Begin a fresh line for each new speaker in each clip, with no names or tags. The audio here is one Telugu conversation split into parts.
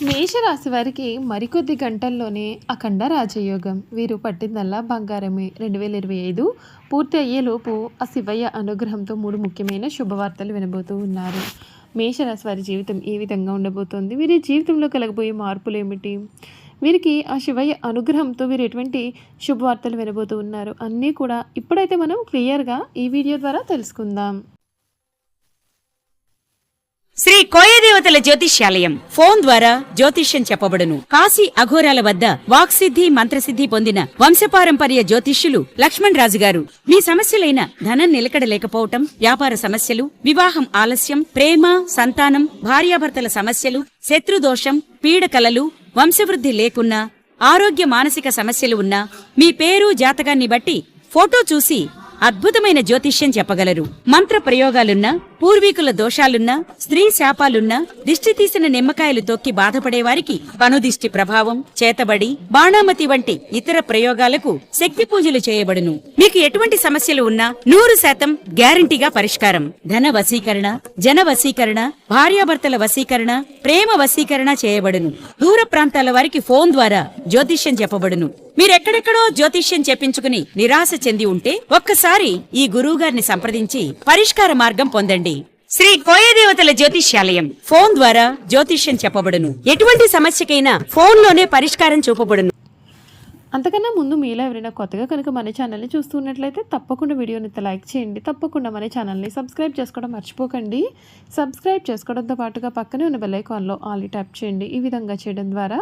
మేషరాశి వారికి మరికొద్ది గంటల్లోనే అఖండ రాజయోగం. వీరు పట్టిందల్లా బంగారమే. 2025 పూర్తి అయ్యేలోపు ఆ శివయ్య అనుగ్రహంతో 3 ముఖ్యమైన శుభవార్తలు వినబోతూ ఉన్నారు. మేషరాశి వారి జీవితం ఏ విధంగా ఉండబోతోంది? వీరి జీవితంలో కలగబోయే మార్పులు ఏమిటి? వీరికి ఆ శివయ్య అనుగ్రహంతో వీరు ఎటువంటి శుభవార్తలు వినబోతూ ఉన్నారు అన్నీ కూడా ఇప్పుడైతే మనం క్లియర్గా ఈ వీడియో ద్వారా తెలుసుకుందాం.
శ్రీ కోయదేవతల జ్యోతిష్యాలయం ఫోన్ ద్వారా జ్యోతిష్యం చెప్పబడును. కాశీ అఘోరాల వద్ద వాక్సిద్ధి మంత్రసిద్ధి పొందిన వంశపారంపర్య జ్యోతిష్యులు లక్ష్మణ్ రాజు గారు మీ సమస్యలైన ధనం నిలకడ లేకపోవటం, వ్యాపార సమస్యలు, వివాహం ఆలస్యం, ప్రేమ, సంతానం, భార్యాభర్తల సమస్యలు, శత్రుదోషం, పీడకలలు, వంశవృద్ధి లేకున్నా, ఆరోగ్య మానసిక సమస్యలు ఉన్నా మీ పేరు జాతకాన్ని బట్టి ఫోటో చూసి అద్భుతమైన జ్యోతిష్యం చెప్పగలరు. మంత్ర ప్రయోగాలున్నా, పూర్వీకుల దోషాలున్నా, స్త్రీ శాపాలున్నా, దిష్టి తీసిన నిమ్మకాయలు తొక్కి బాధపడేవారికి కనుదిష్టి ప్రభావం, చేతబడి, బాణామతి వంటి ఇతర ప్రయోగాలకు శక్తి పూజలు చేయబడును. మీకు ఎటువంటి సమస్యలు ఉన్నా 100% గ్యారంటీగా పరిష్కారం. ధన వశీకరణ, జన వశీకరణ, భార్యాభర్తల వశీకరణ, ప్రేమ వశీకరణ చేయబడును. దూర ప్రాంతాల వారికి ఫోన్ ద్వారా జ్యోతిష్యం చెప్పబడును. మీరెక్కడెక్కడో జ్యోతిష్యం చెప్పించుకుని నిరాశ చెంది ఉంటే ఒక్కసారి ఈ గురువుగారిని సంప్రదించి పరిష్కార మార్గం పొందండి. శ్రీ కోయదేవతల జ్యోతిష్యాలయం ఫోన్ ద్వారా జ్యోతిష్యం చెప్పబడును. ఎటువంటి సమస్యకైనా ఫోన్లోనే పరిష్కారం చూపబడును.
అంతకన్నా ముందు మీలో ఎవరైనా కొత్తగా కనుక మన ఛానల్ని చూస్తున్నట్లయితే తప్పకుండా వీడియోని లైక్ చేయండి. తప్పకుండా మన ఛానల్ని సబ్స్క్రైబ్ చేసుకోవడం మర్చిపోకండి. సబ్స్క్రైబ్ చేసుకోవడంతో పాటుగా పక్కనే ఉన్న బెల్ ఐకాన్లో ఆల్ ట్యాప్ చేయండి. ఈ విధంగా చేయడం ద్వారా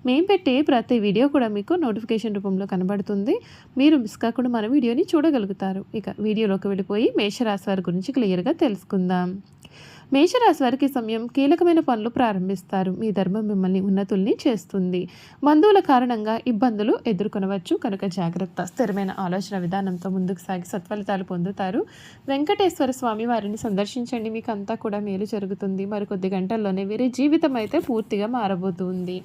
మేము పెట్టే ప్రతి వీడియో కూడా మీకు నోటిఫికేషన్ రూపంలో కనబడుతుంది. మీరు మిస్ కాకుండా మన వీడియోని చూడగలుగుతారు. ఇక వీడియోలోకి వెళ్ళిపోయి మేషరాశి వారి గురించి క్లియర్గా తెలుసుకుందాం. మేషరాశి వారికి సమయం కీలకమైన పనులు ప్రారంభిస్తారు. మీ ధర్మం మిమ్మల్ని ఉన్నతుల్ని చేస్తుంది. బంధువుల కారణంగా ఇబ్బందులు ఎదుర్కొనవచ్చు కనుక జాగ్రత్త. స్థిరమైన ఆలోచన విధానంతో ముందుకు సాగి సత్ఫలితాలు పొందుతారు. వెంకటేశ్వర స్వామి వారిని సందర్శించండి. మీకు అంతా కూడా మేలు జరుగుతుంది. మరికొద్ది గంటల్లోనే వీరి జీవితం అయితే పూర్తిగా మారబోతుంది.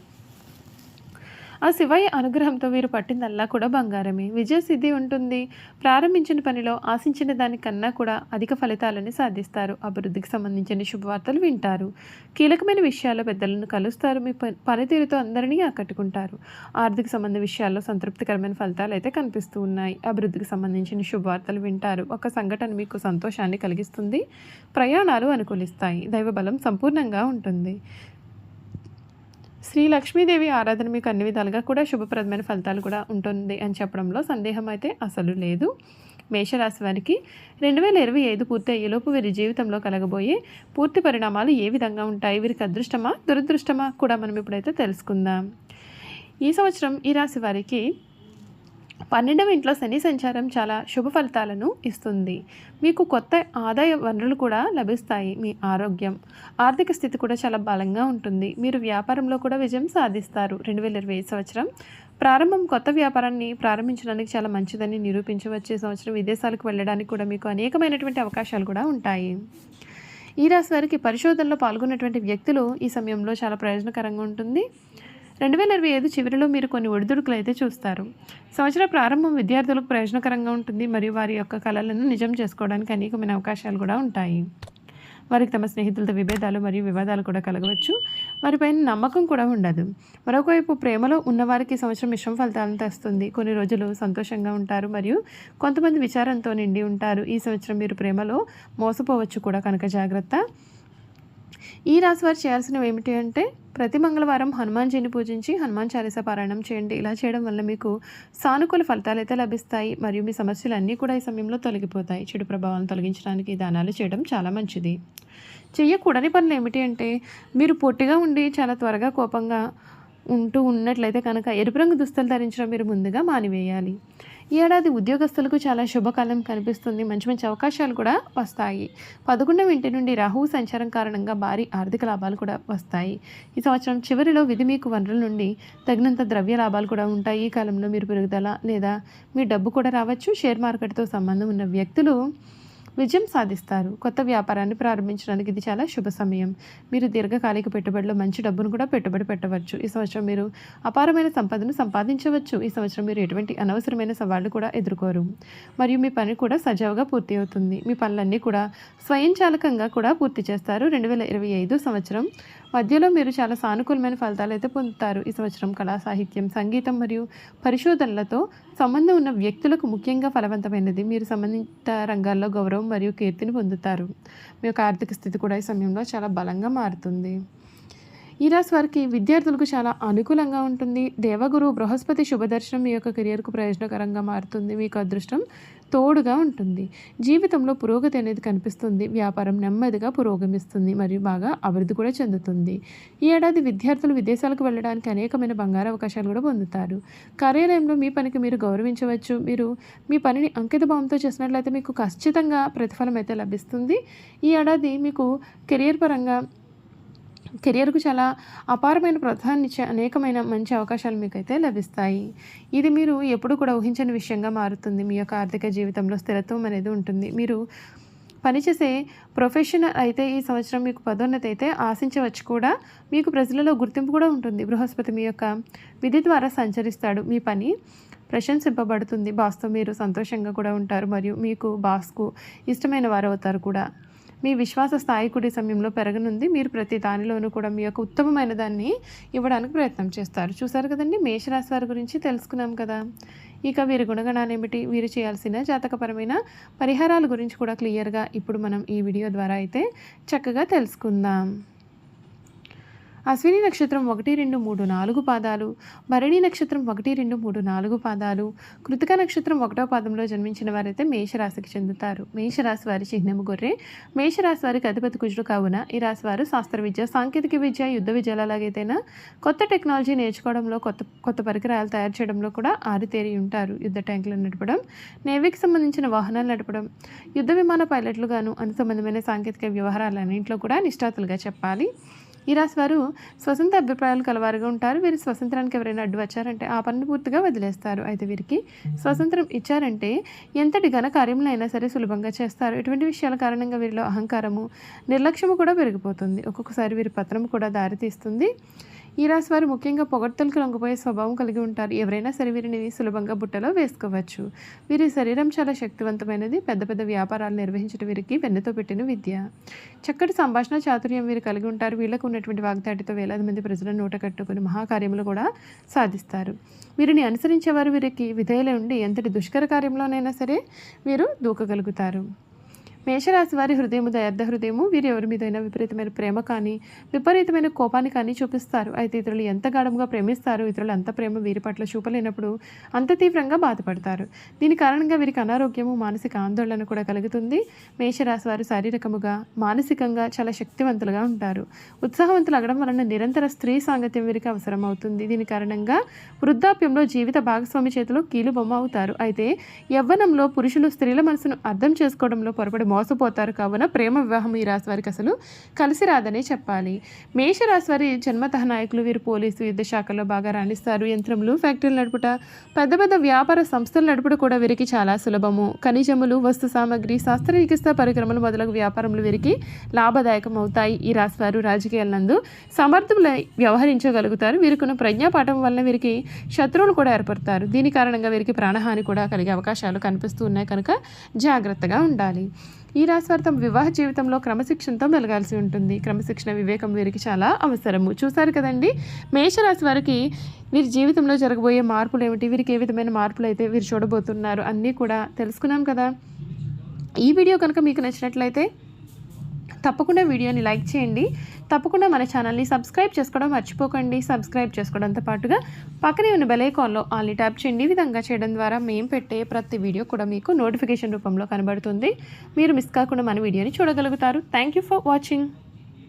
ఆ శివయ్య అనుగ్రహంతో వీరు పట్టిందల్లా కూడా బంగారమే. విజయసిద్ధి ఉంటుంది. ప్రారంభించిన పనిలో ఆశించిన దానికన్నా కూడా అధిక ఫలితాలను సాధిస్తారు. అభివృద్ధికి సంబంధించిన శుభవార్తలు వింటారు. కీలకమైన విషయాల్లో పెద్దలను కలుస్తారు. మీ పనితీరుతో అందరినీ ఆకట్టుకుంటారు. ఆర్థిక సంబంధ విషయాల్లో సంతృప్తికరమైన ఫలితాలు అయితే కనిపిస్తూ ఉన్నాయి. అభివృద్ధికి సంబంధించిన శుభవార్తలు వింటారు. ఒక సంఘటన మీకు సంతోషాన్ని కలిగిస్తుంది. ప్రయాణాలు అనుకూలిస్తాయి. దైవబలం సంపూర్ణంగా ఉంటుంది. శ్రీ లక్ష్మీదేవి ఆరాధన మీకు అన్ని విధాలుగా కూడా శుభప్రదమైన ఫలితాలు కూడా ఉంటుంది అని చెప్పడంలో సందేహం అయితే అసలు లేదు. మేషరాశి వారికి 2025 పూర్తి అయ్యేలోపు వీరి జీవితంలో కలగబోయే పూర్తి పరిణామాలు ఏ విధంగా ఉంటాయి? వీరికి అదృష్టమా దురదృష్టమా కూడా మనం ఇప్పుడైతే తెలుసుకుందాం. ఈ సంవత్సరం ఈ రాశి వారికి 12వ ఇంట్లో శని సంచారం చాలా శుభ ఫలితాలను ఇస్తుంది. మీకు కొత్త ఆదాయ వనరులు కూడా లభిస్తాయి. మీ ఆర్థిక స్థితి కూడా చాలా బలంగా ఉంటుంది. మీరు వ్యాపారంలో కూడా విజయం సాధిస్తారు. 2025 సంవత్సరం ప్రారంభం కొత్త వ్యాపారాన్ని ప్రారంభించడానికి చాలా మంచిదని నిరూపించవచ్చు. ఈ సంవత్సరం విదేశాలకు వెళ్ళడానికి కూడా మీకు అనేకమైనటువంటి అవకాశాలు కూడా ఉంటాయి. ఈ రాశి వారికి పరిశోధనలో పాల్గొన్నటువంటి వ్యక్తులు ఈ సమయంలో చాలా ప్రయోజనకరంగా ఉంటుంది. 2025 చివరిలో మీరు కొన్ని ఒడిదుడుకులు అయితే చూస్తారు. సంవత్సర ప్రారంభం విద్యార్థులకు ప్రయోజనకరంగా ఉంటుంది మరియు వారి యొక్క కళలను నిజం చేసుకోవడానికి అనేకమైన అవకాశాలు కూడా ఉంటాయి. వారికి తమ స్నేహితులతో విభేదాలు మరియు వివాదాలు కూడా కలగవచ్చు. వారిపైన నమ్మకం కూడా ఉండదు. మరొకవైపు ప్రేమలో ఉన్నవారికి సంవత్సరం మిశ్రమ ఫలితాలను తెస్తుంది. కొన్ని రోజులు సంతోషంగా ఉంటారు మరియు కొంతమంది విచారంతో నిండి ఉంటారు. ఈ సంవత్సరం మీరు ప్రేమలో మోసపోవచ్చు కూడా కనుక జాగ్రత్త. ఈ రాశి వారు చేయాల్సినవి ఏమిటి అంటే ప్రతి మంగళవారం హనుమాన్జీని పూజించి హనుమాన్ చాలీసా పారాయణం చేయండి. ఇలా చేయడం వల్ల మీకు సానుకూల ఫలితాలు అయితే లభిస్తాయి మరియు మీ సమస్యలు అన్నీ కూడా ఈ సమయంలో తొలగిపోతాయి. చెడు ప్రభావాలను తొలగించడానికి దానాలు చేయడం చాలా మంచిది. చెయ్యకూడని పనులు ఏమిటి అంటే మీరు పొట్టిగా ఉండి చాలా త్వరగా కోపంగా ఉన్నట్లయితే కనుక ఎరుపు రంగు దుస్తులు ధరించడం మీరు ముందుగా మానివేయాలి. ఈ ఏడాది ఉద్యోగస్తులకు చాలా శుభకాలం కనిపిస్తుంది. మంచి మంచి అవకాశాలు కూడా వస్తాయి. 11వ ఇంటి నుండి రాహువు సంచారం కారణంగా భారీ ఆర్థిక లాభాలు కూడా వస్తాయి. ఈ సంవత్సరం చివరిలో విధి మీకు వనరుల నుండి తగినంత ద్రవ్య లాభాలు కూడా ఉంటాయి. ఈ కాలంలో మీరు పెరుగుదల లేదా మీ డబ్బు కూడా రావచ్చు. షేర్ మార్కెట్తో సంబంధం ఉన్న వ్యక్తులు విజయం సాధిస్తారు. కొత్త వ్యాపారాన్ని ప్రారంభించడానికి ఇది చాలా శుభ సమయం. మీరు దీర్ఘకాలిక పెట్టుబడిలో మంచి డబ్బును కూడా పెట్టుబడి పెట్టవచ్చు. ఈ సంవత్సరం మీరు అపారమైన సంపదను సంపాదించవచ్చు. ఈ సంవత్సరం మీరు ఎటువంటి అనవసరమైన సవాళ్లు కూడా ఎదుర్కోరు మరియు మీ పని కూడా సజావుగా పూర్తి అవుతుంది. మీ పనులన్నీ కూడా స్వయంచాలకంగా కూడా పూర్తి చేస్తారు. 2025 సంవత్సరం మధ్యలో మీరు చాలా సానుకూలమైన ఫలితాలు అయితే పొందుతారు. ఈ సంవత్సరం కళా సాహిత్యం, సంగీతం మరియు పరిశోధనలతో సంబంధం ఉన్న వ్యక్తులకు ముఖ్యంగా ఫలవంతమైనది. మీరు సంబంధిత రంగాల్లో గౌరవం మరియు కీర్తిని పొందుతారు. మీ యొక్క ఆర్థిక స్థితి కూడా ఈ సమయంలో చాలా బలంగా మారుతుంది. ఈ రాశి వారికి విద్యార్థులకు చాలా అనుకూలంగా ఉంటుంది. దేవగురు బృహస్పతి శుభదర్శనం మీ యొక్క కెరియర్కు ప్రయోజనకరంగా మారుతుంది. మీకు అదృష్టం తోడుగా ఉంటుంది. జీవితంలో పురోగతి అనేది కనిపిస్తుంది. వ్యాపారం నెమ్మదిగా పురోగమిస్తుంది మరియు బాగా అభివృద్ధి కూడా చెందుతుంది. ఈ ఏడాది విద్యార్థులు విదేశాలకు వెళ్ళడానికి అనేకమైన బంగారు అవకాశాలు కూడా పొందుతారు. కార్యాలయంలో మీ పనికి మీరు గౌరవించవచ్చు. మీరు మీ పనిని అంకిత భావంతో చేసినట్లయితే మీకు ఖచ్చితంగా ప్రతిఫలం అయితే లభిస్తుంది. ఈ ఏడాది మీకు కెరియర్కు చాలా అపారమైన ప్రోత్సాహాన్ని ఇచ్చే అనేకమైన మంచి అవకాశాలు మీకైతే లభిస్తాయి. ఇది మీరు ఎప్పుడు కూడా ఊహించని విషయంగా మారుతుంది. మీ యొక్క ఆర్థిక జీవితంలో స్థిరత్వం అనేది ఉంటుంది. మీరు పనిచేసే ప్రొఫెషనల్ అయితే ఈ సంవత్సరం మీకు పదోన్నతి అయితే ఆశించవచ్చు కూడా. మీకు ప్రజలలో గుర్తింపు కూడా ఉంటుంది. బృహస్పతి మీ యొక్క విధి ద్వారా సంచరిస్తాడు. మీ పని ప్రశంసింపబడుతుంది. బాస్తో మీరు సంతోషంగా కూడా ఉంటారు మరియు మీకు బాస్కు ఇష్టమైన వారు అవుతారు కూడా. మీ విశ్వాస స్థాయి కూడా ఈ సమయంలో పెరగనుంది. మీరు ప్రతి దానిలోనూ కూడా మీ యొక్క ఉత్తమమైన దాన్ని ఇవ్వడానికి ప్రయత్నం చేస్తారు. చూసారు కదండి, మేషరాశి వారి గురించి తెలుసుకున్నాం కదా. ఇక వీరి గుణగణాలు ఏమిటి, వీరు చేయాల్సిన జాతకపరమైన పరిహారాల గురించి కూడా క్లియర్గా ఇప్పుడు మనం ఈ వీడియో ద్వారా అయితే చక్కగా తెలుసుకుందాం. అశ్విని నక్షత్రం 1, 2, 3, 4 పాదాలు, భరణి నక్షత్రం 1, 2, 3, 4 పాదాలు, కృతిక నక్షత్రం 1వ పాదంలో జన్మించిన వారైతే మేషరాశికి చెందుతారు. మేషరాశి వారి చిహ్నము గొర్రె. మేషరాశి వారికి అధిపతి కుజుడు కావున ఈ రాశి వారు శాస్త్ర విద్య, సాంకేతిక విద్య, యుద్ధ విద్యలు అలాగైతేనా కొత్త టెక్నాలజీ నేర్చుకోవడంలో, కొత్త పరికరాలు తయారు చేయడంలో కూడా ఆరితేరి ఉంటారు. యుద్ధ ట్యాంకులను నడపడం, నేవీకి సంబంధించిన వాహనాలు నడపడం, యుద్ధ విమాన పైలట్లుగాను అను సంబంధమైన సాంకేతిక వ్యవహారాలన్నింటిలో కూడా నిష్ఠాతులుగా చెప్పాలి. ఈ రాశి వారు స్వతంత్ర అభిప్రాయాలు కలవారుగా ఉంటారు. వీరు స్వతంత్రానికి ఎవరైనా అడ్డు వచ్చారంటే ఆ పనిని పూర్తిగా వదిలేస్తారు. అయితే వీరికి స్వతంత్రం ఇచ్చారంటే ఎంతటి ఘన కార్యములు అయినా సరే సులభంగా చేస్తారు. ఇటువంటి విషయాల కారణంగా వీరిలో అహంకారము, నిర్లక్ష్యము కూడా పెరిగిపోతుంది. ఒక్కొక్కసారి వీరి పత్రము కూడా దారితీస్తుంది. ఈ రాశి వారు ముఖ్యంగా పొగడ్తలకు లొంగిపోయే స్వభావం కలిగి ఉంటారు. ఎవరైనా సరే వీరిని సులభంగా బుట్టలో వేసుకోవచ్చు. వీరి శరీరం చాలా శక్తివంతమైనది. పెద్ద పెద్ద వ్యాపారాలు నిర్వహించడం వీరికి వెన్నతో పెట్టిన విద్య. చక్కటి సంభాషణ చాతుర్యం వీరు కలిగి ఉంటారు. వీళ్ళకు ఉన్నటువంటి వాగ్దాటితో వేలాది మంది ప్రజలను నూట కట్టుకుని మహాకార్యములు కూడా సాధిస్తారు. వీరిని అనుసరించేవారు వీరికి విధేయులై ఉండి ఎంతటి దుష్కర కార్యంలోనైనా సరే వీరు దూకగలుగుతారు. మేషరాశి వారి హృదయము దయార్థ హృదయము. వీరు ఎవరి మీదైనా విపరీతమైన ప్రేమ కానీ విపరీతమైన కోపాన్ని కానీ చూపిస్తారు. అయితే ఇతరులు ఎంత గాఢంగా ప్రేమిస్తారు, ఇతరులు అంత ప్రేమ వీరి పట్ల చూపలేనప్పుడు అంత తీవ్రంగా బాధపడతారు. దీని కారణంగా వీరికి అనారోగ్యము, మానసిక ఆందోళన కూడా కలుగుతుంది. మేషరాశి వారు శారీరకముగా, మానసికంగా చాలా శక్తివంతులుగా ఉంటారు. ఉత్సాహవంతులు అవ్వడం వలన నిరంతర స్త్రీ సాంగత్యం వీరికి అవసరం అవుతుంది. దీని కారణంగా వృద్ధాప్యంలో జీవిత భాగస్వామి చేతిలో కీలుబొమ్మ అవుతారు. అయితే యవ్వనంలో పురుషులు స్త్రీల మనసును అర్థం చేసుకోవడంలో పొరపడి మోసపోతారు. కావున ప్రేమ వివాహం ఈ రాశి వారికి అసలు కలిసి రాదనే చెప్పాలి. మేషరాశి వారి జన్మతః నాయకులు. వీరు పోలీసు, యుద్ధ శాఖల్లో బాగా రాణిస్తారు. యంత్రములు, ఫ్యాక్టరీలు నడుపుట, పెద్ద పెద్ద వ్యాపార సంస్థలు నడుపుట కూడా వీరికి చాలా సులభము. ఖనిజములు, వస్తు సామాగ్రి, శాస్త్ర చికిత్సా పరికరములు మొదలగు వ్యాపారములు వీరికి లాభదాయకం అవుతాయి. ఈ రాశి వారు రాజకీయాలందు సమర్థులై వ్యవహరించగలుగుతారు. వీరికున్న ప్రజ్ఞాపాఠం వలన వీరికి శత్రువులు కూడా ఏర్పడతారు. దీని కారణంగా వీరికి ప్రాణహాని కూడా కలిగే అవకాశాలు కనిపిస్తూ ఉన్నాయి కనుక జాగ్రత్తగా ఉండాలి. ఈ రాశి వారు తమ వివాహ జీవితంలో క్రమశిక్షణతో మెలగాల్సి ఉంటుంది. క్రమశిక్షణ, వివేకం వీరికి చాలా అవసరము. చూసారు కదండి, మేషరాశి వారికి వీరి జీవితంలో జరగబోయే మార్పులు ఏమిటి, వీరికి ఏ విధమైన మార్పులు అయితే వీరు చూడబోతున్నారు అన్నీ కూడా తెలుసుకున్నాం కదా. ఈ వీడియో కనుక మీకు నచ్చినట్లయితే తప్పకుండా వీడియోని లైక్ చేయండి. తప్పకుండా మన ఛానల్ని సబ్స్క్రైబ్ చేసుకోవడం మర్చిపోకండి. సబ్స్క్రైబ్ చేసుకోవడంతో పాటుగా పక్కనే ఉన్న బెల్ ఐకాన్లో ఆల్ని ట్యాప్ చేయండి. ఈ విధంగా చేయడం ద్వారా మేము పెట్టే ప్రతి వీడియో కూడా మీకు నోటిఫికేషన్ రూపంలో కనబడుతుంది. మీరు మిస్ కాకుండా మన వీడియోని చూడగలుగుతారు. Thank you for watching.